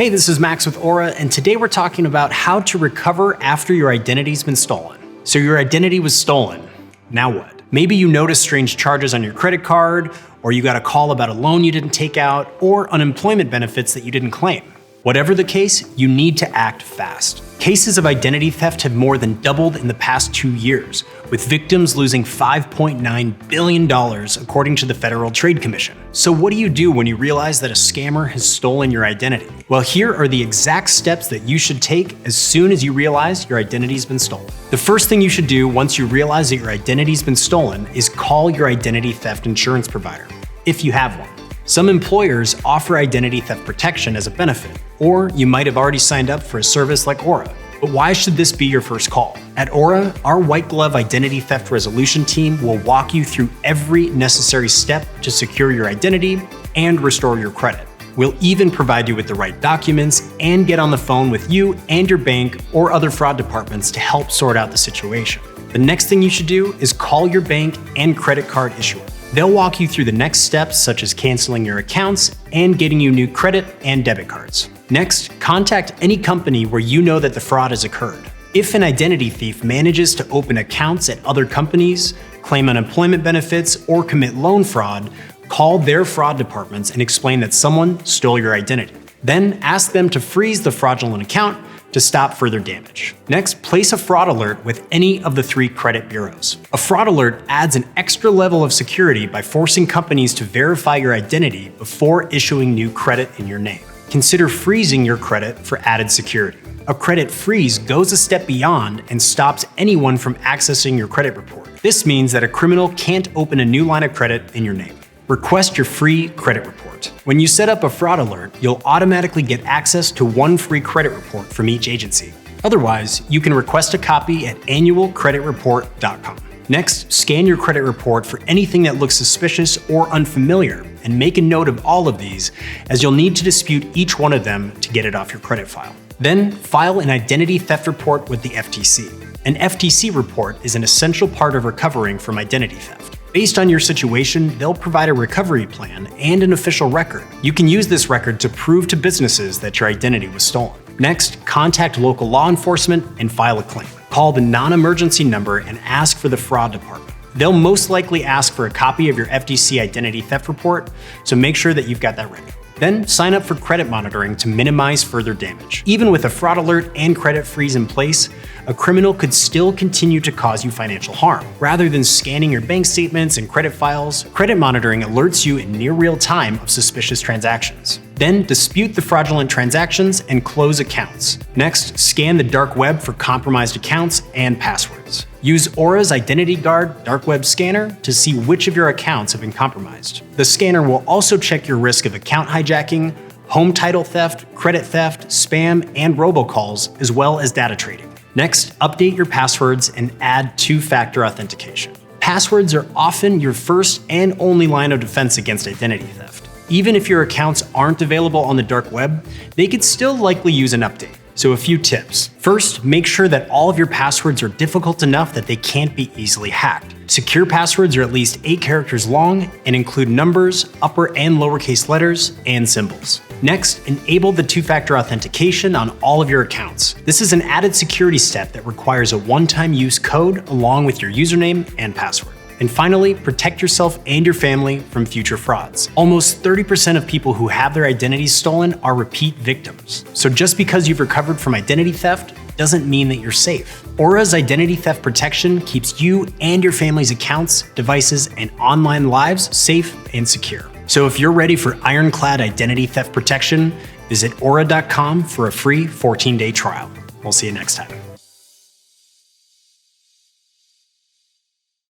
Hey, this is Max with Aura, and today we're talking about how to recover after your identity's been stolen. So your identity was stolen. Now what? Maybe you noticed strange charges on your credit card, or you got a call about a loan you didn't take out, or unemployment benefits that you didn't claim. Whatever the case, you need to act fast. Cases of identity theft have more than doubled in the past 2 years, with victims losing $5.9 billion according to the Federal Trade Commission. So what do you do when you realize that a scammer has stolen your identity? Well, here are the exact steps that you should take as soon as you realize your identity's been stolen. The first thing you should do once you realize that your identity's been stolen is call your identity theft insurance provider, if you have one. Some employers offer identity theft protection as a benefit, or you might have already signed up for a service like Aura. But why should this be your first call? At Aura, our white glove identity theft resolution team will walk you through every necessary step to secure your identity and restore your credit. We'll even provide you with the right documents and get on the phone with you and your bank or other fraud departments to help sort out the situation. The next thing you should do is call your bank and credit card issuer. They'll walk you through the next steps, such as canceling your accounts and getting you new credit and debit cards. Next, contact any company where you know that the fraud has occurred. If an identity thief manages to open accounts at other companies, claim unemployment benefits, or commit loan fraud, call their fraud departments and explain that someone stole your identity. Then ask them to freeze the fraudulent account to stop further damage. Next, place a fraud alert with any of the 3 credit bureaus. A fraud alert adds an extra level of security by forcing companies to verify your identity before issuing new credit in your name. Consider freezing your credit for added security. A credit freeze goes a step beyond and stops anyone from accessing your credit report. This means that a criminal can't open a new line of credit in your name. Request your free credit report. When you set up a fraud alert, you'll automatically get access to 1 free credit report from each agency. Otherwise, you can request a copy at annualcreditreport.com. Next, scan your credit report for anything that looks suspicious or unfamiliar, and make a note of all of these, as you'll need to dispute each one of them to get it off your credit file. Then, file an identity theft report with the FTC. An FTC report is an essential part of recovering from identity theft. Based on your situation, they'll provide a recovery plan and an official record. You can use this record to prove to businesses that your identity was stolen. Next, contact local law enforcement and file a claim. Call the non-emergency number and ask for the fraud department. They'll most likely ask for a copy of your FTC identity theft report, so make sure that you've got that ready. Then sign up for credit monitoring to minimize further damage. Even with a fraud alert and credit freeze in place, a criminal could still continue to cause you financial harm. Rather than scanning your bank statements and credit files, credit monitoring alerts you in near real time of suspicious transactions. Then dispute the fraudulent transactions and close accounts. Next, scan the dark web for compromised accounts and passwords. Use Aura's Identity Guard dark web scanner to see which of your accounts have been compromised. The scanner will also check your risk of account hijacking, home title theft, credit theft, spam, and robocalls, as well as data trading. Next, update your passwords and add 2-factor authentication. Passwords are often your first and only line of defense against identity theft. Even if your accounts aren't available on the dark web, they could still likely use an update. So a few tips. First, make sure that all of your passwords are difficult enough that they can't be easily hacked. Secure passwords are at least 8 characters long and include numbers, upper and lowercase letters, and symbols. Next, enable the 2-factor authentication on all of your accounts. This is an added security step that requires a one-time use code along with your username and password. And finally, protect yourself and your family from future frauds. Almost 30% of people who have their identities stolen are repeat victims. So just because you've recovered from identity theft doesn't mean that you're safe. Aura's identity theft protection keeps you and your family's accounts, devices, and online lives safe and secure. So if you're ready for ironclad identity theft protection, visit aura.com for a free 14-day trial. We'll see you next time.